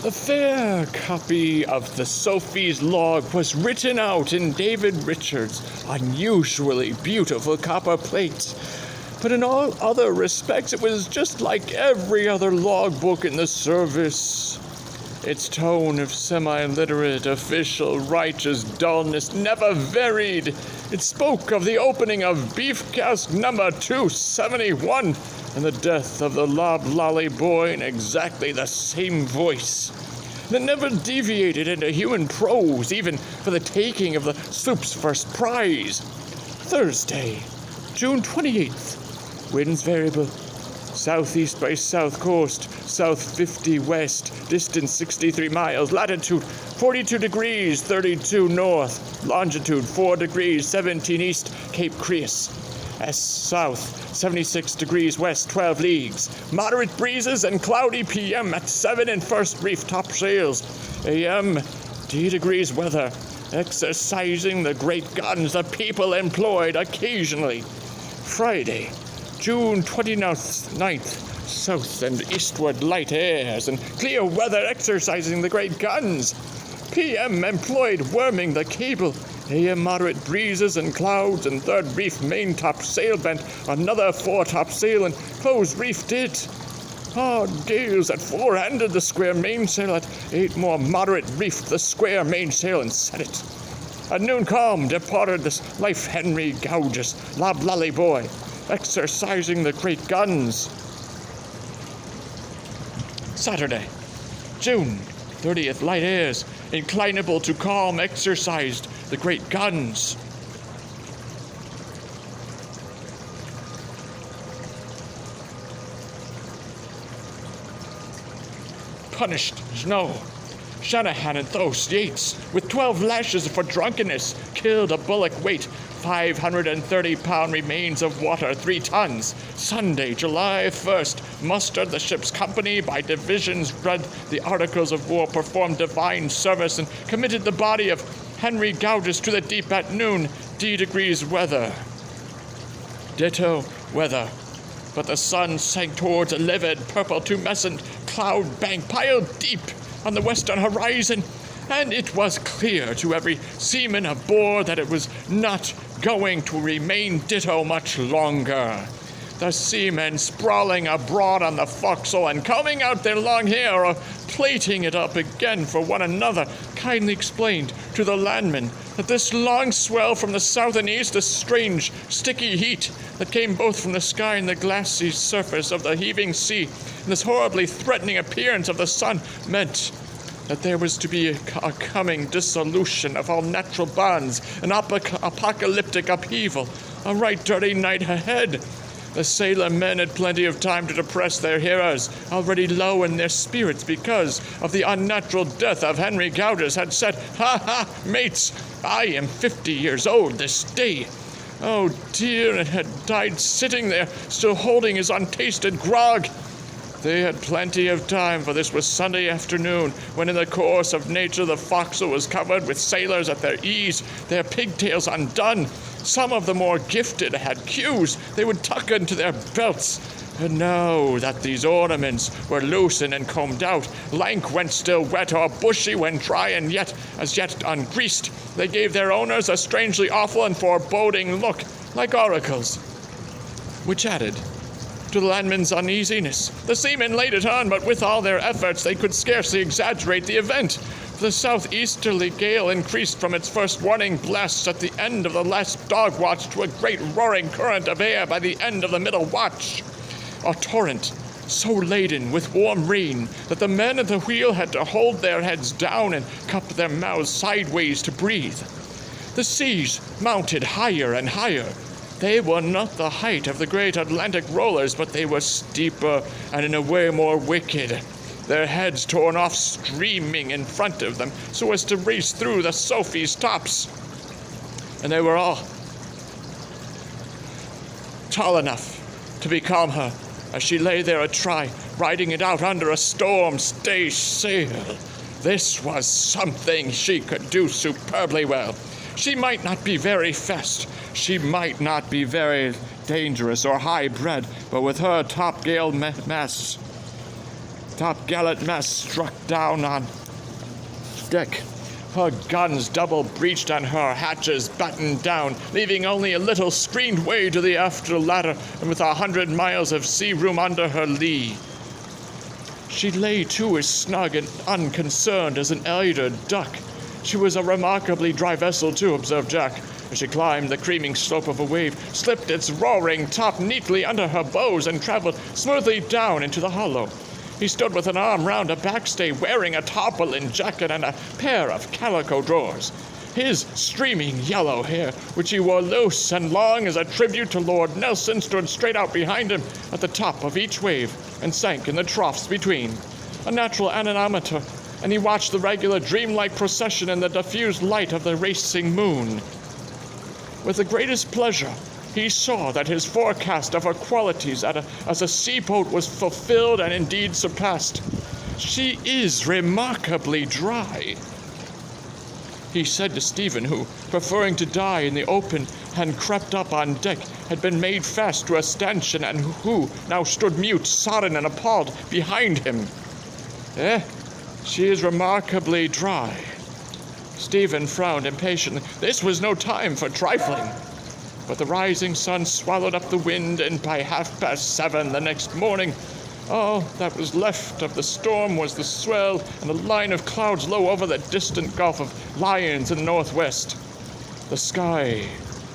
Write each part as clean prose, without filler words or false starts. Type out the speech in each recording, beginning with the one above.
The fair copy of the Sophie's log was written out in David Richards' unusually beautiful copper plate. But in all other respects, it was just like every other logbook in the service. Its tone of semi-literate, official, righteous dullness never varied. It spoke of the opening of beef cask number 271 and the death of the loblolly boy in exactly the same voice. It never deviated into human prose, even for the taking of the sloop's first prize. Thursday, June 28th. Winds variable. Southeast by south coast, south 50 west, distance 63 miles, latitude 42 degrees 32 north, longitude 4 degrees 17 east, Cape Creus. South 76 degrees west, 12 leagues. Moderate breezes and cloudy PM at 7 in first reef topsails. AM, D degrees weather. Exercising the great guns the people employed occasionally. Friday, June 29th, south and eastward light airs and clear weather exercising the great guns. PM employed worming the cable. AM moderate breezes and clouds and third reef main topsail bent, another fore topsail and close reefed it. Hard gales at 4-handed the square mainsail, at 8 more moderate reefed the square mainsail and set it. At noon calm departed this life Henry Gouges, loblolly boy, exercising the great guns. Saturday, June 30th, light airs, inclinable to calm, exercised the great guns. Punished, no. Shanahan and Thos Yates, with 12 lashes for drunkenness, killed a bullock weight, 530-pound remains of water, 3 tons. Sunday, July 1st, mustered the ship's company by divisions, read the articles of war, performed divine service, and committed the body of Henry Gouges to the deep at noon, D degrees weather. Ditto weather. But the sun sank towards a livid, purple, tumescent cloud bank piled deep on the western horizon, and it was clear to every seaman aboard that it was not going to remain ditto much longer. The seamen sprawling abroad on the forecastle and combing out their long hair or plaiting it up again for one another kindly explained to the landmen that this long swell from the south and east, a strange, sticky heat that came both from the sky and the glassy surface of the heaving sea, and this horribly threatening appearance of the sun meant that there was to be a coming dissolution of all natural bonds, an apocalyptic upheaval, a right dirty night ahead. The sailor men had plenty of time to depress their hearers, already low in their spirits because of the unnatural death of Henry Gouges, had said, "Ha ha, mates, I am 50 years old this day." Oh dear, and had died sitting there, still holding his untasted grog. They had plenty of time, for this was Sunday afternoon, when in the course of nature the forecastle was covered with sailors at their ease, their pigtails undone. Some of the more gifted had queues they would tuck into their belts. And now that these ornaments were loosened and combed out, lank when still wet or bushy when dry and yet as yet ungreased, they gave their owners a strangely awful and foreboding look, like oracles, which added to the landmen's uneasiness. The seamen laid it on, but with all their efforts they could scarcely exaggerate the event. The southeasterly gale increased from its first warning blasts at the end of the last dog watch to a great roaring current of air by the end of the middle watch. A torrent so laden with warm rain that the men at the wheel had to hold their heads down and cup their mouths sideways to breathe. The seas mounted higher and higher. They were not the height of the great Atlantic rollers, but they were steeper and in a way more wicked. Their heads torn off streaming in front of them so as to race through the Sophie's tops. And they were all tall enough to becalm her as she lay there atry, riding it out under a storm stay sail. This was something she could do superbly well. She might not be very fast, she might not be very dangerous or high-bred, but with her topgale masts Top-gallant mast struck down on deck. Her guns double-breached and her hatches battened down, leaving only a little screened way to the after ladder, and with 100 miles of sea room under her lee. She lay too as snug and unconcerned as an eider duck. She was a remarkably dry vessel too, observed Jack, as she climbed the creaming slope of a wave, slipped its roaring top neatly under her bows, and traveled smoothly down into the hollow. He stood with an arm round a backstay, wearing a tarpaulin jacket and a pair of calico drawers. His streaming yellow hair, which he wore loose and long as a tribute to Lord Nelson, stood straight out behind him at the top of each wave and sank in the troughs between. A natural anemometer, and he watched the regular dreamlike procession in the diffused light of the racing moon. With the greatest pleasure, he saw that his forecast of her qualities as a seaboat was fulfilled and indeed surpassed. She is remarkably dry, he said to Stephen, who, preferring to die in the open, had crept up on deck, had been made fast to a stanchion, and who now stood mute, sodden, and appalled behind him. She is remarkably dry. Stephen frowned impatiently. This was no time for trifling. But the rising sun swallowed up the wind, and by 7:30 the next morning, all that was left of the storm was the swell and a line of clouds low over the distant Gulf of Lions in the northwest. The sky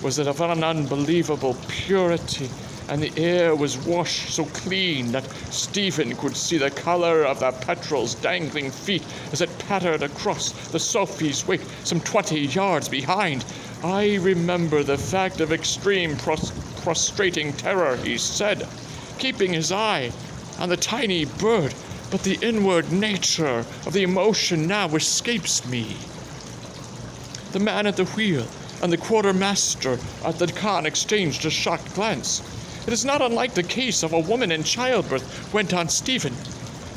was of an unbelievable purity, and the air was washed so clean that Stephen could see the color of the Petrel's dangling feet as it pattered across the Sophie's wake some 20 yards behind. I remember the fact of extreme prostrating terror, he said, keeping his eye on the tiny bird, but the inward nature of the emotion now escapes me. The man at the wheel and the quartermaster at the con exchanged a shocked glance. It is not unlike the case of a woman in childbirth, went on Stephen,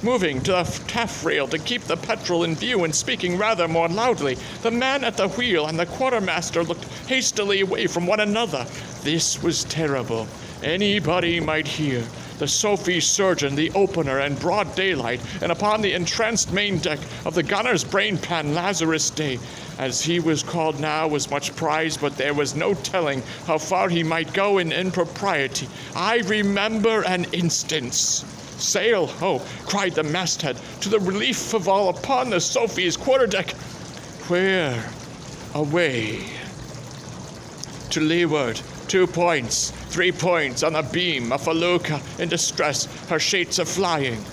moving to the taffrail to keep the Petrel in view and speaking rather more loudly. The man at the wheel and the quartermaster looked hastily away from one another. This was terrible. Anybody might hear. The Sophie's surgeon, the opener, in broad daylight, and upon the entranced main deck of the gunner's brain pan, Lazarus Day, as he was called now, was much prized, but there was no telling how far he might go in impropriety. I remember an instance. Sail ho! Cried the masthead, to the relief of all upon the Sophie's quarterdeck. Where? Away. To leeward, 2 points, 3 points on the beam, a felucca in distress, her shades a-flying.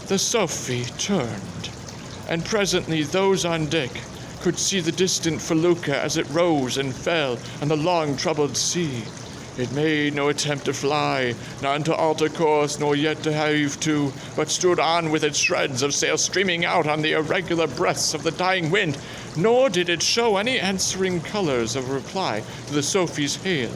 The Sophie turned, and presently those on deck could see the distant felucca as it rose and fell on the long troubled sea. It made no attempt to fly, none to alter course, nor yet to heave to, but stood on with its shreds of sail streaming out on the irregular breaths of the dying wind, nor did it show any answering colors of reply to the Sophie's hail.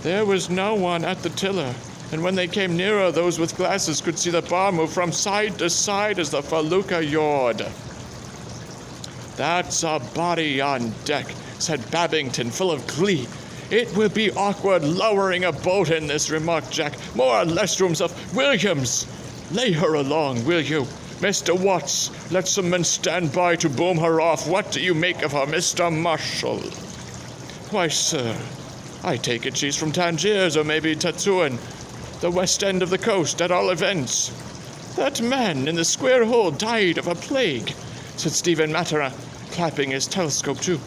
There was no one at the tiller, and when they came nearer, those with glasses could see the bar move from side to side as the felucca yawed. That's a body on deck, said Babington, full of glee. It will be awkward lowering a boat in this, remarked Jack. More or less rooms of Williams. Lay her along, will you? Mr. Watts, let some men stand by to boom her off. What do you make of her, Mr. Marshall? Why, sir, I take it she's from Tangiers or maybe Tatuan, the west end of the coast, at all events. That man in the square hole died of a plague, said Stephen Matarin, clapping his telescope too.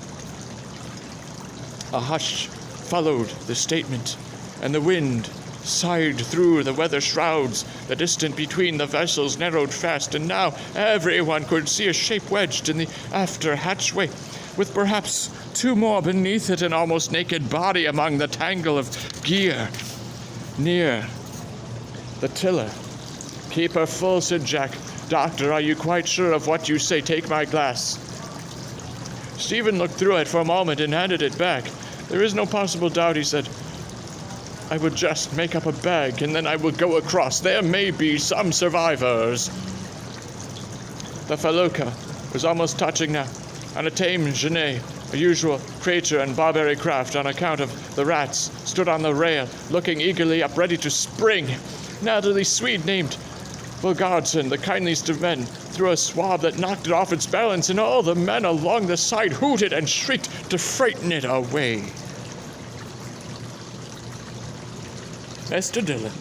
A hush followed the statement, and the wind sighed through the weather shrouds. The distance between the vessels narrowed fast, and now everyone could see a shape wedged in the after hatchway, with perhaps 2 more beneath it, an almost naked body among the tangle of gear near the tiller. Keep her full, said Jack. Doctor, are you quite sure of what you say? Take my glass. Stephen looked through it for a moment and handed it back. There is no possible doubt, he said. I will just make up a bag, and then I will go across. There may be some survivors. The felucca was almost touching now, and a tame genet, a usual creature and Barbary craft on account of the rats, stood on the rail, looking eagerly up, ready to spring. An elderly Swede named Vilgardson, the kindliest of men, threw a swab that knocked it off its balance, and all the men along the side hooted and shrieked to frighten it away. Mr. Dillon,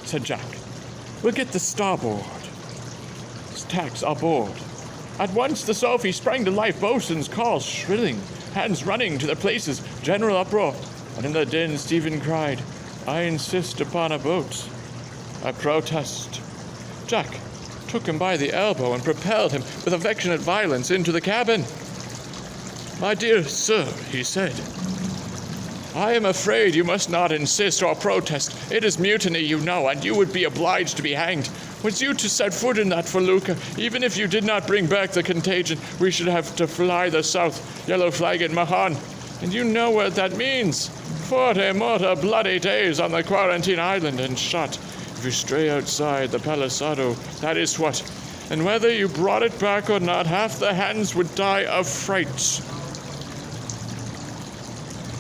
said Jack, we'll get the starboard tacks aboard. At once the Sophie sprang to life, boatswain's calls shrilling, hands running to their places, general uproar, and in the din Stephen cried, I insist upon a boat. I protest. Jack took him by the elbow and propelled him with affectionate violence into the cabin. My dear sir, he said, I am afraid you must not insist or protest. It is mutiny, you know, and you would be obliged to be hanged. Was you to set foot in that felucca, even if you did not bring back the contagion, we should have to fly the south yellow flag at Mahan. And you know what that means. 40 more bloody days on the quarantine island and shot. If you stray outside the palisado, that is what. And whether you brought it back or not, half the hands would die of fright.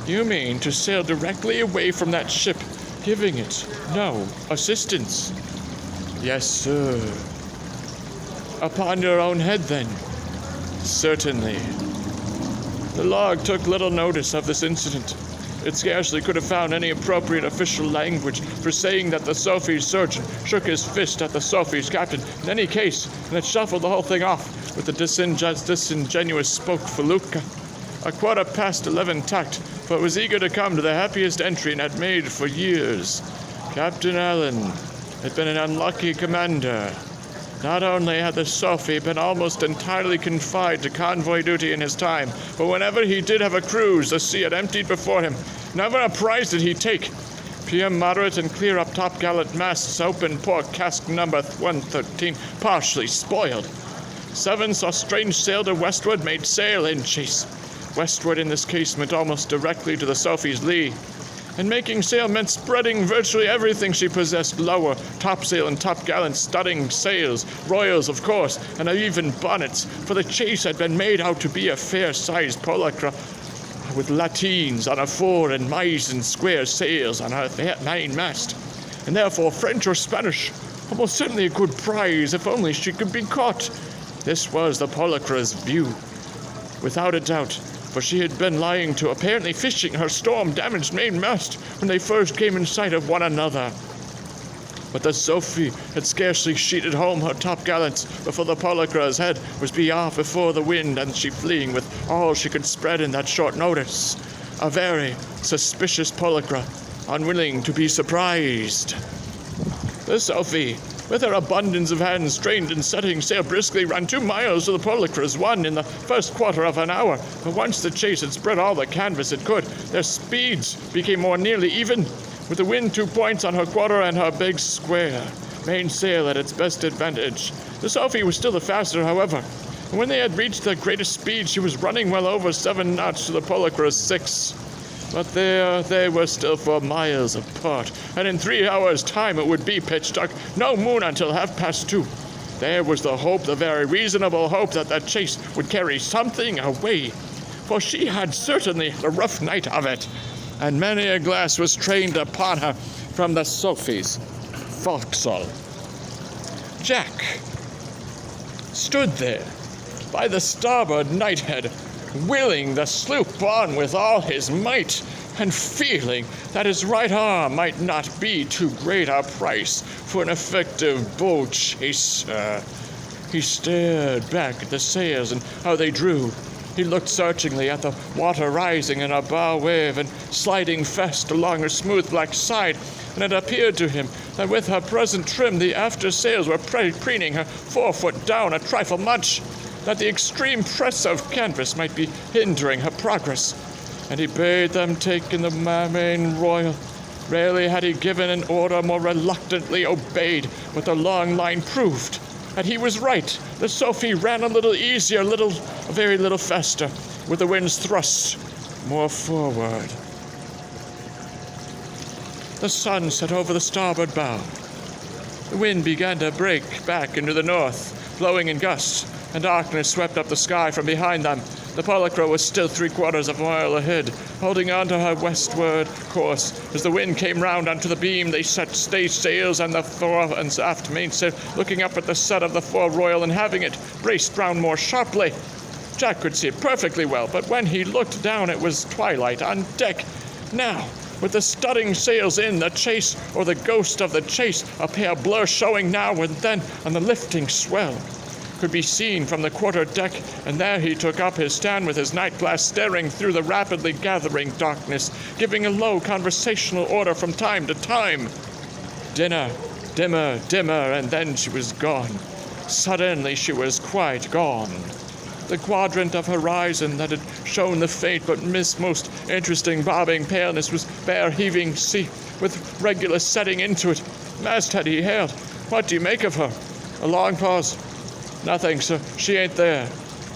You mean to sail directly away from that ship, giving it no assistance? Yes, sir. Upon your own head, then? Certainly. The log took little notice of this incident. It scarcely could have found any appropriate official language for saying that the Sophie's surgeon shook his fist at the Sophie's captain in any case, and it shuffled the whole thing off with the disingenuous spoke felucca. 11:15 tacked, for it was eager to come to the happiest entry it had made for years. Captain Allen had been an unlucky commander. Not only had the Sophie been almost entirely confined to convoy duty in his time, but whenever he did have a cruise, the sea had emptied before him. Never a prize did he take. PM moderate and clear up topgallant masts open, port cask number 113 partially spoiled. 7 saw strange sail to westward, made sail in chase. Westward in this case meant almost directly to the Sophie's lee. And making sail meant spreading virtually everything she possessed lower, topsail and topgallant, studding sails, royals of course, and even bonnets, for the chase had been made out to be a fair-sized polacra, with latines on her fore and mizen square sails on her mainmast, and therefore French or Spanish, almost certainly a good prize if only she could be caught. This was the polacra's view, without a doubt, for she had been lying to, apparently fishing her storm-damaged mainmast when they first came in sight of one another. But the Sophie had scarcely sheeted home her topgallants before the polacra's head was off before the wind, and she fleeing with all she could spread in that short notice. A very suspicious polacra, unwilling to be surprised. The Sophie, with her abundance of hands trained in setting sail, briskly ran 2 miles to the polacra's 1 in the first quarter of an hour. But once the chase had spread all the canvas it could, their speeds became more nearly even, with the wind 2 points on her quarter and her big square mainsail at its best advantage. The Sophie was still the faster, however, and when they had reached their greatest speed, she was running well over 7 knots to the polacra's 6. But there they were still 4 miles apart, and in 3 hours' time it would be pitch dark, no moon until 2:30. There was the hope, the very reasonable hope, that the chase would carry something away, for she had certainly had a rough night of it, and many a glass was trained upon her from the Sophie's forecastle. Jack stood there by the starboard knighthead, willing the sloop on with all his might, and feeling that his right arm might not be too great a price for an effective bow chaser. He stared back at the sails and how they drew. He looked searchingly at the water rising in a bow wave and sliding fast along her smooth black side, and it appeared to him that with her present trim the after sails were preening her forefoot down a trifle much, that the extreme press of canvas might be hindering her progress, and he bade them take in the main royal. Rarely had he given an order more reluctantly obeyed, but the long line proved that he was right. The Sophie ran a little easier, a very little faster, with the wind's thrust more forward. The sun set over the starboard bow. The wind began to break back into the north, blowing in gusts, and darkness swept up the sky from behind them. The Polacra was still 3/4 of a mile ahead, holding on to her westward course. As the wind came round onto the beam, they set stage sails and the fore and aft mainsail, looking up at the set of the fore royal and having it braced round more sharply. Jack could see it perfectly well, but when he looked down, it was twilight on deck. Now, with the studding sails in, the chase, or the ghost of the chase, a pale blur showing now and then on the lifting swell, could be seen from the quarter deck, and there he took up his stand with his night glass, staring through the rapidly gathering darkness, giving a low conversational order from time to time. Dinner, dimmer, dimmer, and then she was gone. Suddenly she was quite gone. The quadrant of horizon that had shown the faint but most interesting bobbing paleness was bare heaving sea, with regular setting into it. Masthead he hailed. "What do you make of her?" A long pause. "Nothing, sir. She ain't there."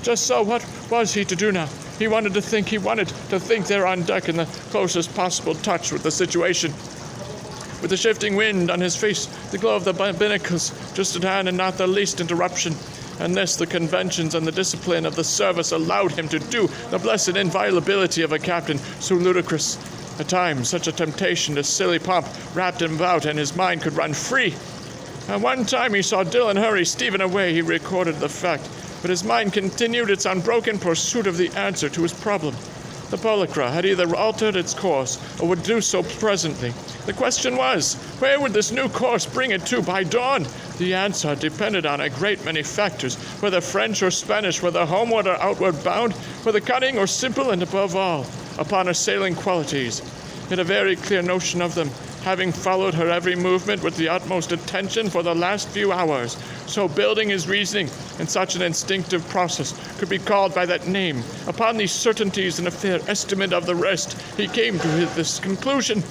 Just so, what was he to do now? He wanted to think there on deck in the closest possible touch with the situation. With the shifting wind on his face, the glow of the binnacles just at hand, and not the least interruption. And this the conventions and the discipline of the service allowed him to do, the blessed inviolability of a captain so ludicrous. At times, such a temptation to silly pomp wrapped him about, and his mind could run free. At one time he saw Dillon hurry Stephen away. He recorded the fact, but his mind continued its unbroken pursuit of the answer to his problem. The Polacra had either altered its course, or would do so presently. The question was, where would this new course bring it to by dawn? The answer depended on a great many factors, whether French or Spanish, whether homeward or outward bound, whether cunning or simple, and above all, upon her sailing qualities. He had a very clear notion of them, having followed her every movement with the utmost attention for the last few hours. So building his reasoning in such an instinctive process could be called by that name. Upon these certainties and a fair estimate of the rest, he came to this conclusion.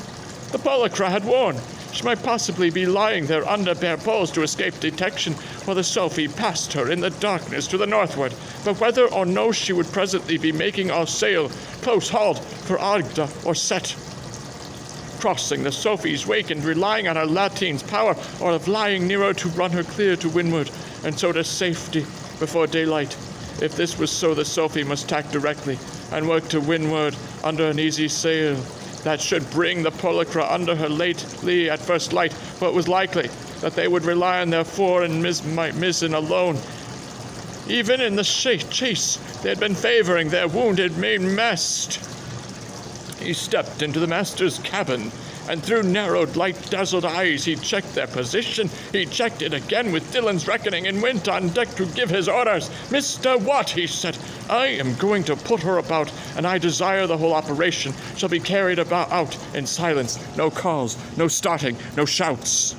The Polacra had won. She might possibly be lying there under bare poles to escape detection, while the Sophie passed her in the darkness to the northward. But whether or no she would presently be making all sail, close hauled for Agde or Set, crossing the Sophie's wake and relying on her lateen's power, or of lying nearer to run her clear to windward, and so to safety before daylight. If this was so, the Sophie must tack directly, and work to windward under an easy sail. That should bring the Polacra under her lee at first light, for it was likely that they would rely on their fore and mizzen alone. Even in the chase, they had been favoring their wounded mainmast. He stepped into the master's cabin, and through narrowed, light-dazzled eyes he checked their position. He checked it again with Dillon's reckoning, and went on deck to give his orders. "Mr. Watt," he said, "I am going to put her about, and I desire the whole operation shall be carried out in silence. No calls, no starting, no shouts."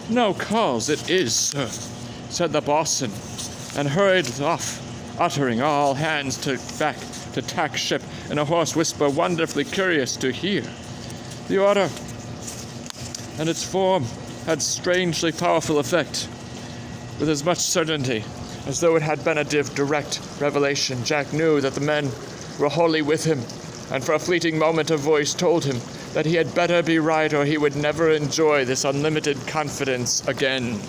"No calls it is, sir," said the boatswain, and hurried off, uttering all hands back to tack ship in a hoarse whisper wonderfully curious to hear. The order and its form had strangely powerful effect. With as much certainty as though it had been a direct revelation, Jack knew that the men were wholly with him, and for a fleeting moment a voice told him that he had better be right, or he would never enjoy this unlimited confidence again.